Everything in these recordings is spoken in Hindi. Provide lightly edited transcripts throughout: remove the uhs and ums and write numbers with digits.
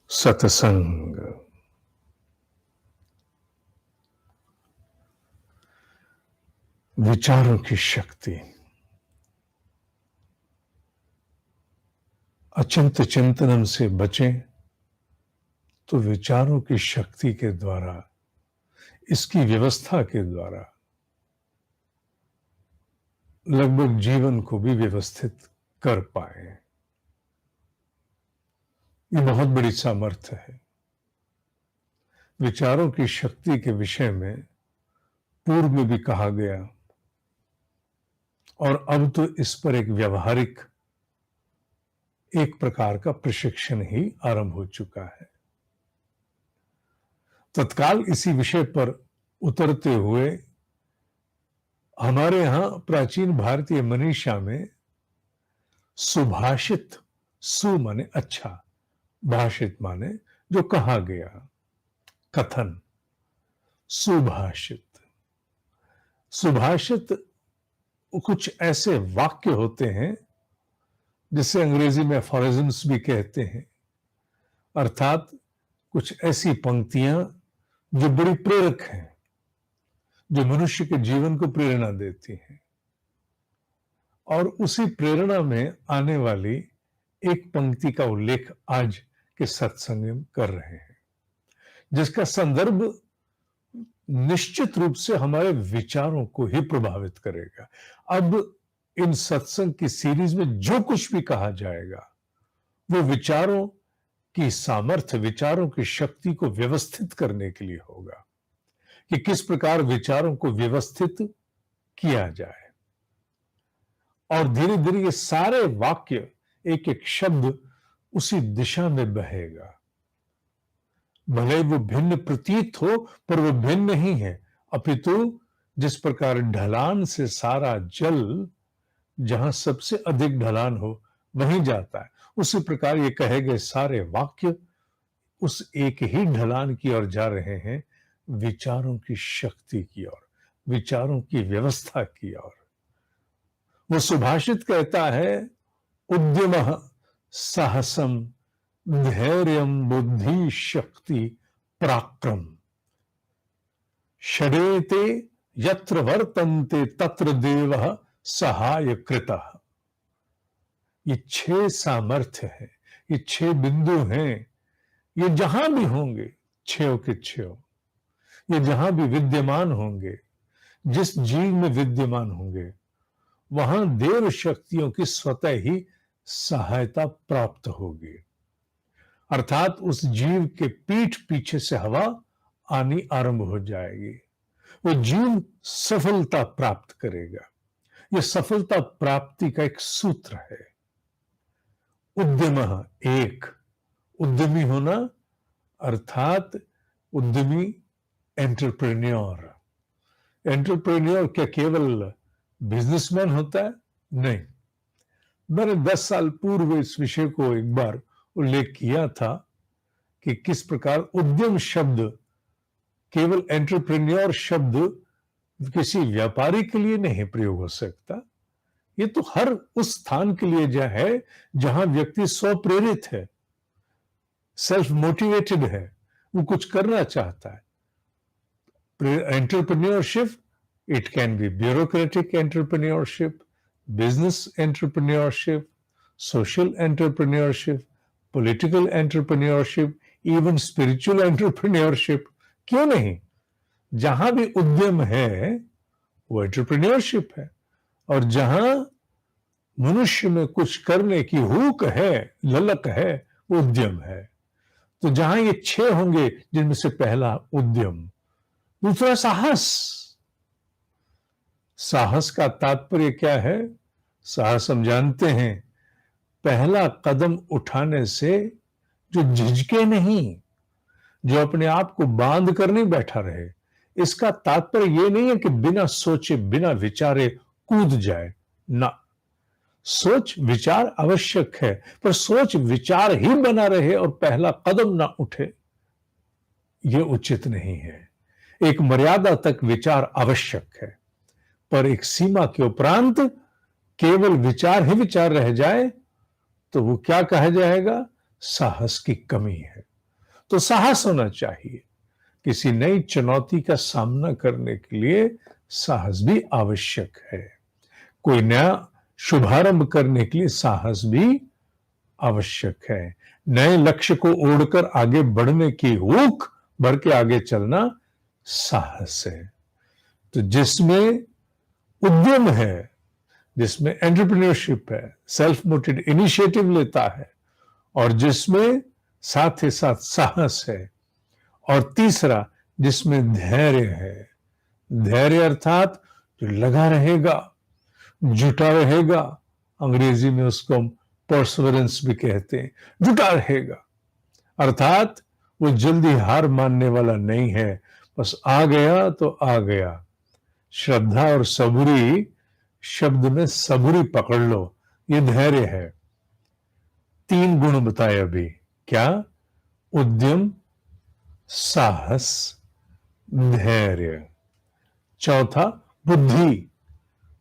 सत्संग। विचारों की शक्ति। अचिंत चिंतनम से बचें तो विचारों की शक्ति के द्वारा, इसकी व्यवस्था के द्वारा लगभग जीवन को भी व्यवस्थित कर पाए। ये बहुत बड़ी सामर्थ्य है। विचारों की शक्ति के विषय में पूर्व में भी कहा गया और अब तो इस पर एक प्रकार का प्रशिक्षण ही आरंभ हो चुका है। तत्काल इसी विषय पर उतरते हुए हमारे यहां प्राचीन भारतीय मनीषा में सुभाषित, सु माने अच्छा, भाषित माने जो कहा गया, कथन, सुभाषित। सुभाषित कुछ ऐसे वाक्य होते हैं जिसे अंग्रेजी में एफोरिज्म्स भी कहते हैं, अर्थात कुछ ऐसी पंक्तियां जो बड़ी प्रेरक हैं, जो मनुष्य के जीवन को प्रेरणा देती हैं। और उसी प्रेरणा में आने वाली एक पंक्ति का उल्लेख आज के सत्संग में कर रहे हैं, जिसका संदर्भ निश्चित रूप से हमारे विचारों को ही प्रभावित करेगा। अब इन सत्संग की सीरीज में जो कुछ भी कहा जाएगा वो विचारों की सामर्थ्य, विचारों की शक्ति को व्यवस्थित करने के लिए होगा कि किस प्रकार विचारों को व्यवस्थित किया जाए। और धीरे धीरे ये सारे वाक्य, एक एक शब्द उसी दिशा में बहेगा। भले वो भिन्न प्रतीत हो पर वो भिन्न नहीं है, अपितु जिस प्रकार ढलान से सारा जल जहां सबसे अधिक ढलान हो वहीं जाता है, उसी प्रकार ये कहे गए सारे वाक्य उस एक ही ढलान की ओर जा रहे हैं, विचारों की शक्ति की ओर, विचारों की व्यवस्था की ओर। वो सुभाषित कहता है, उद्यमः साहसम धैर्यम बुद्धि शक्ति पराक्रम षडेते यत्र वर्तन्ते तत्र देवः सहाय कृतः। ये 6 सामर्थ्य है, ये 6 बिंदु हैं, ये जहां भी होंगे, 6 के 6, ये जहां भी विद्यमान होंगे, जिस जीव में विद्यमान होंगे, वहां देव शक्तियों की स्वतः ही सहायता प्राप्त होगी। अर्थात उस जीव के पीठ पीछे से हवा आनी आरंभ हो जाएगी, वो जीव सफलता प्राप्त करेगा। यह सफलता प्राप्ति का एक सूत्र है। उद्यमः, एक, उद्यमी होना, अर्थात उद्यमी एंटरप्रेन्योर। एंटरप्रेन्योर क्या केवल बिजनेसमैन होता है? नहीं। मैंने 10 साल पूर्व इस विषय को एक बार उल्लेख किया था कि किस प्रकार उद्यम शब्द, केवल एंटरप्रेन्योर शब्द किसी व्यापारी के लिए नहीं प्रयोग हो सकता। ये तो हर उस स्थान के लिए जो है जहां व्यक्ति स्वप्रेरित है, सेल्फ मोटिवेटेड है, वो कुछ करना चाहता है। Entrepreneurship, it can be bureaucratic entrepreneurship, business entrepreneurship, social entrepreneurship, political entrepreneurship, even spiritual entrepreneurship. क्यों नहीं? जहां भी उद्यम है वो एंटरप्रेन्योरशिप है, और जहां मनुष्य में कुछ करने की हुक है, ललक है, वो उद्यम है। तो जहां ये 6 होंगे, जिनमें से पहला उद्यम, दूसरा साहस। साहस का तात्पर्य क्या है? साहस हम जानते हैं, पहला कदम उठाने से जो झिझके नहीं, जो अपने आप को बांध कर नहीं बैठा रहे। इसका तात्पर्य यह नहीं है कि बिना सोचे बिना विचारे कूद जाए ना। सोच विचार आवश्यक है, पर सोच विचार ही बना रहे और पहला कदम ना उठे, यह उचित नहीं है। एक मर्यादा तक विचार आवश्यक है, पर एक सीमा के उपरांत केवल विचार ही विचार रह जाए तो वो क्या कहा जाएगा? साहस की कमी है। तो साहस होना चाहिए। किसी नई चुनौती का सामना करने के लिए साहस भी आवश्यक है। कोई नया शुभारंभ करने के लिए साहस भी आवश्यक है। नए लक्ष्य को ओढ़कर आगे बढ़ने की हुक भर के आगे चलना साहस है। तो जिसमें उद्यम है, जिसमें एंटरप्रेन्योरशिप है, सेल्फ मोटिवेटेड इनिशिएटिव लेता है, और जिसमें साथ ही साथ साहस है, और तीसरा जिसमें धैर्य है। धैर्य अर्थात जो लगा रहेगा, जुटा रहेगा, अंग्रेजी में उसको हम परसेवरेंस भी कहते हैं, जुटा रहेगा, अर्थात वो जल्दी हार मानने वाला नहीं है, बस आ गया तो आ गया। श्रद्धा और सबूरी शब्द में सबूरी पकड़ लो, ये धैर्य है। 3 गुण बताए अभी, क्या? उद्यम, साहस, धैर्य। चौथा बुद्धि।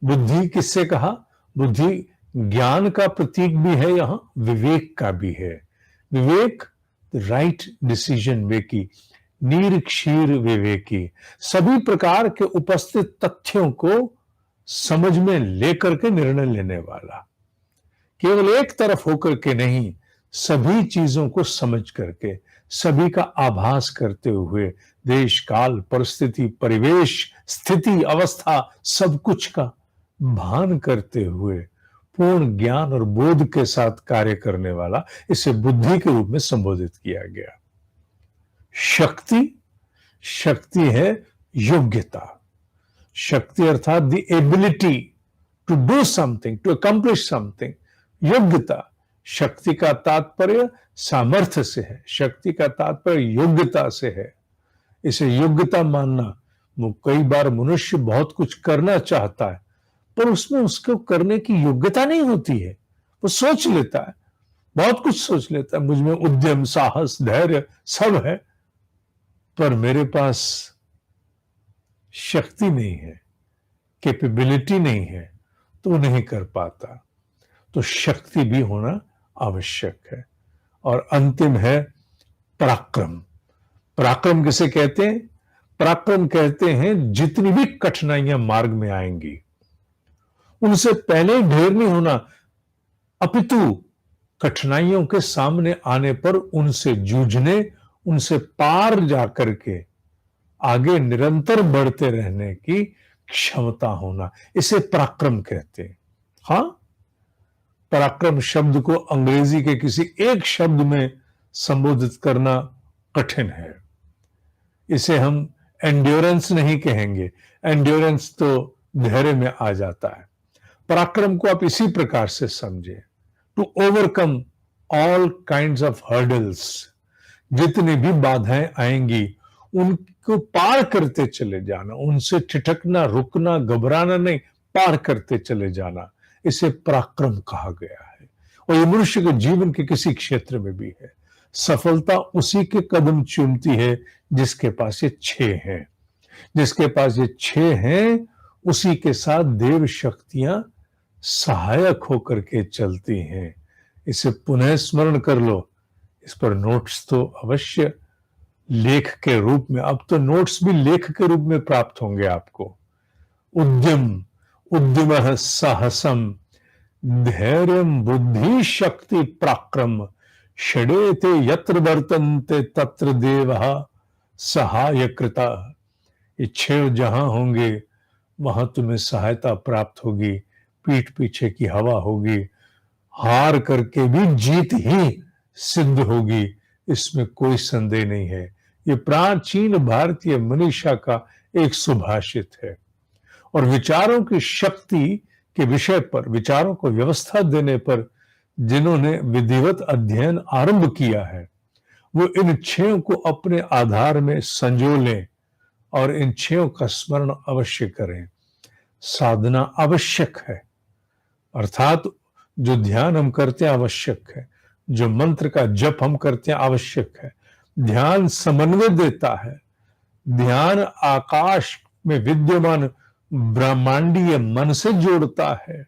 बुद्धि किससे कहा? बुद्धि ज्ञान का प्रतीक भी है, यहां विवेक का भी है। विवेक, राइट डिसीजन मेकिंग, निरक्षीर विवेकी, सभी प्रकार के उपस्थित तथ्यों को समझ में लेकर के निर्णय लेने वाला, केवल एक तरफ होकर के नहीं, सभी चीजों को समझ करके, सभी का आभास करते हुए, देश काल परिस्थिति परिवेश स्थिति अवस्था सब कुछ का भान करते हुए पूर्ण ज्ञान और बोध के साथ कार्य करने वाला, इसे बुद्धि के रूप में संबोधित किया गया। शक्ति, शक्ति है योग्यता। शक्ति अर्थात the ability to do something, to accomplish something. योग्यता, शक्ति का तात्पर्य सामर्थ्य से है, शक्ति का तात्पर्य योग्यता से है। इसे योग्यता मानना, वो कई बार मनुष्य बहुत कुछ करना चाहता है पर उसमें उसको करने की योग्यता नहीं होती है। वो सोच लेता है, बहुत कुछ सोच लेता है, मुझ में उद्यम, साहस, धैर्य सब है, पर मेरे पास शक्ति नहीं है, कैपेबिलिटी नहीं है, तो वो नहीं कर पाता। तो शक्ति भी होना आवश्यक है। और अंतिम है पराक्रम। पराक्रम किसे कहते हैं? पराक्रम कहते हैं जितनी भी कठिनाइयां मार्ग में आएंगी उनसे पहले ढेर नहीं होना, अपितु कठिनाइयों के सामने आने पर उनसे जूझने, उनसे पार जाकर के आगे निरंतर बढ़ते रहने की क्षमता होना, इसे पराक्रम कहते हैं। हां, पराक्रम शब्द को अंग्रेजी के किसी एक शब्द में संबोधित करना कठिन है। इसे हम एंड्योरेंस नहीं कहेंगे, एंड्योरेंस तो धैर्य में आ जाता है। पराक्रम को आप इसी प्रकार से समझे, to overcome all kinds of hurdles. जितनी भी बाधाएं आएंगी उनको पार करते चले जाना, उनसे ठिठकना, रुकना, घबराना नहीं, पार करते चले जाना, इसे पराक्रम कहा गया है। और ये मनुष्य के जीवन के किसी क्षेत्र में भी है। सफलता उसी के कदम चूमती है जिसके पास ये 6 हैं। जिसके पास ये 6 हैं उसी के साथ देव शक्तियां सहायक होकर के चलती हैं। इसे पुनः स्मरण कर लो। इस पर नोट्स तो अवश्य लेख के रूप में, अब तो नोट्स भी लेख के रूप में प्राप्त होंगे आपको। उद्यम, उद्यमः साहसम, धैर्यं बुद्धि शक्ति पराक्रम, षडेते यत्र वर्तन्ते तत्र देवः सहायकृता। ये 6 जहां होंगे वहां तुम्हें सहायता प्राप्त होगी, पीठ पीछे की हवा होगी, हार करके भी जीत ही सिद्ध होगी, इसमें कोई संदेह नहीं है। ये प्राचीन भारतीय मनीषा का एक सुभाषित है। और विचारों की शक्ति के विषय पर, विचारों को व्यवस्था देने पर जिन्होंने विधिवत अध्ययन आरंभ किया है वो इन 6 को अपने आधार में संजो लें और इन 6 का स्मरण अवश्य करें। साधना आवश्यक है, अर्थात जो ध्यान हम करते हैं आवश्यक है, जो मंत्र का जप हम करते हैं आवश्यक है। ध्यान समन्वय देता है, ध्यान आकाश में विद्यमान ब्रह्मांडीय मन से जोड़ता है।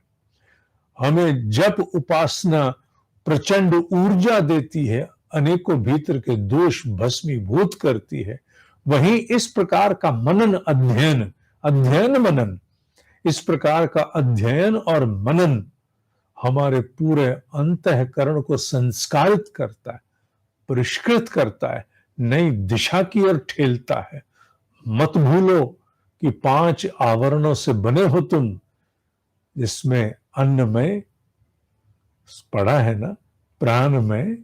हमें जप उपासना प्रचंड ऊर्जा देती है, अनेकों भीतर के दोष भस्मीभूत करती है, वहीं इस प्रकार का मनन अध्ययन, अध्ययन मनन, इस प्रकार का अध्ययन और मनन हमारे पूरे अंतःकरण को संस्कारित करता है, परिष्कृत करता है, नई दिशा की ओर ठेलता है। मत भूलो कि 5 आवरणों से बने हो तुम, जिसमें अन्नमय पढ़ा है ना, प्राणमय,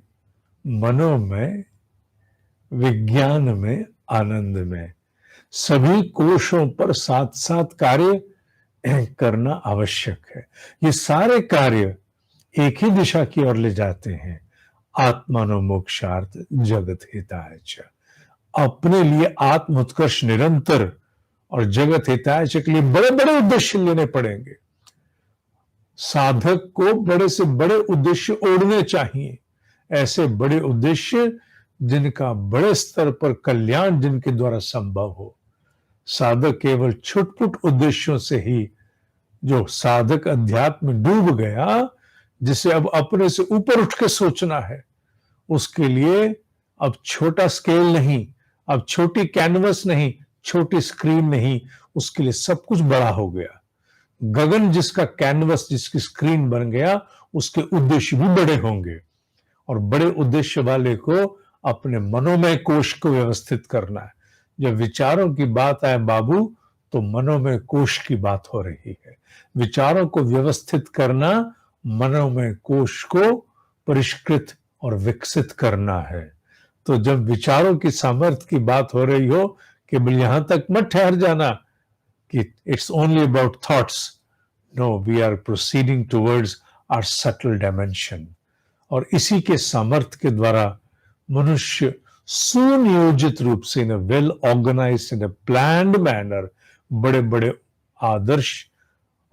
मनोमय, विज्ञान में, आनंद में। सभी कोशों पर साथ साथ कार्य करना आवश्यक है। ये सारे कार्य एक ही दिशा की ओर ले जाते हैं, आत्मानो मोक्षार्थ जगत हिताय च। अपने लिए आत्म उत्कर्ष निरंतर और जगत हिताय च के लिए बड़े बड़े उद्देश्य लेने पड़ेंगे। साधक को बड़े से बड़े उद्देश्य ओढ़ने चाहिए, ऐसे बड़े उद्देश्य जिनका बड़े स्तर पर कल्याण जिनके द्वारा संभव हो। साधक केवल छुटपुट उद्देश्यों से ही, जो साधक अध्यात्म में डूब गया, जिसे अब अपने से ऊपर उठ के सोचना है, उसके लिए अब छोटा स्केल नहीं, अब छोटी कैनवस नहीं, छोटी स्क्रीन नहीं, उसके लिए सब कुछ बड़ा हो गया। गगन जिसका कैनवस, जिसकी स्क्रीन बन गया, उसके उद्देश्य भी बड़े होंगे। और बड़े उद्देश्य वाले को अपने मनोमय कोश को व्यवस्थित करना है। जब विचारों की बात आए बाबू, तो मनोमय कोश की बात हो रही है। विचारों को व्यवस्थित करना, मनोमय कोश को परिष्कृत और विकसित करना है। तो जब विचारों की सामर्थ्य की बात हो रही हो, केवल यहां तक मत ठहर जाना कि it's only about thoughts. No, we are proceeding towards our subtle dimension. और इसी के सामर्थ्य के द्वारा मनुष्य सुनियोजित रूप से, in a well organised, in a planned manner, बड़े बड़े आदर्श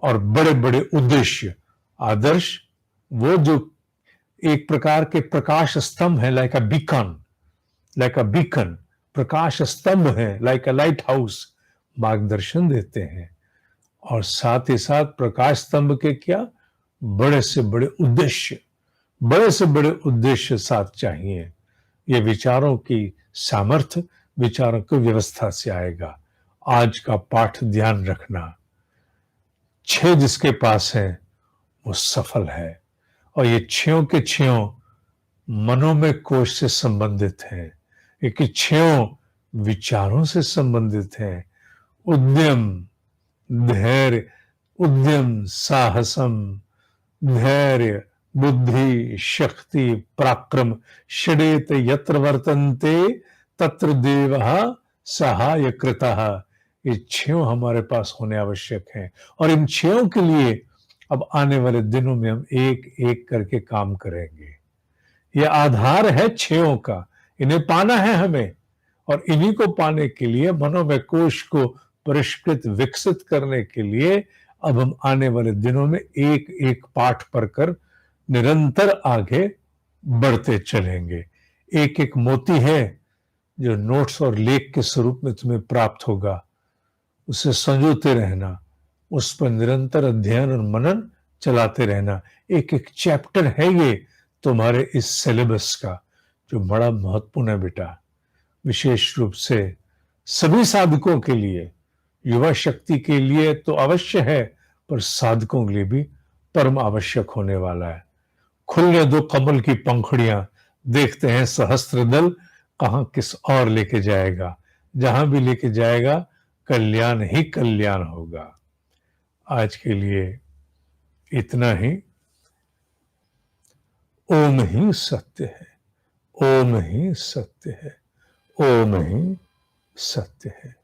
और बड़े बड़े उद्देश्य। आदर्श वो जो एक प्रकार के प्रकाश स्तंभ है, लाइक अ बीकन, प्रकाश स्तंभ है, लाइक अ लाइट हाउस, मार्गदर्शन देते हैं। और साथ ही साथ प्रकाश स्तंभ के क्या, बड़े से बड़े उद्देश्य, बड़े से बड़े उद्देश्य साथ चाहिए। ये विचारों की सामर्थ्य, विचारों की व्यवस्था से आएगा। आज का पाठ ध्यान रखना, 6 जिसके पास है वो सफल है, और ये 6 के 6 मनोमय कोश से संबंधित है, ये 6 विचारों से संबंधित है। उद्यम, धैर्य, उद्यम, साहसम, धैर्य, बुद्धि, शक्ति, पराक्रम, षडेत यत्र वर्तन्ते तत्र देवः सहायकृतः। ये 6 हमारे पास होने आवश्यक हैं। और इन 6 के लिए अब आने वाले दिनों में हम एक एक करके काम करेंगे। ये आधार है 6 का, इन्हें पाना है हमें। और इन्हीं को पाने के लिए, मनोमय कोश को परिष्कृत विकसित करने के लिए, अब हम आने वाले दिनों में एक एक पाठ पढ़कर निरंतर आगे बढ़ते चलेंगे। एक एक मोती है जो नोट्स और लेख के स्वरूप में तुम्हें प्राप्त होगा, उसे संजोते रहना, उस पर निरंतर अध्ययन और मनन चलाते रहना। एक एक चैप्टर है ये तुम्हारे इस सिलेबस का, जो बड़ा महत्वपूर्ण है बेटा। विशेष रूप से सभी साधकों के लिए, युवा शक्ति के लिए तो अवश्य है, पर साधकों के लिए भी परम आवश्यक होने वाला है। खुलने दो कमल की पंखुड़ियां, देखते हैं सहस्त्र दल कहां किस और लेके जाएगा। जहां भी लेके जाएगा, कल्याण ही कल्याण होगा। आज के लिए इतना ही। ओम ही सत्य है, ओम ही सत्य है, ओम ही सत्य है।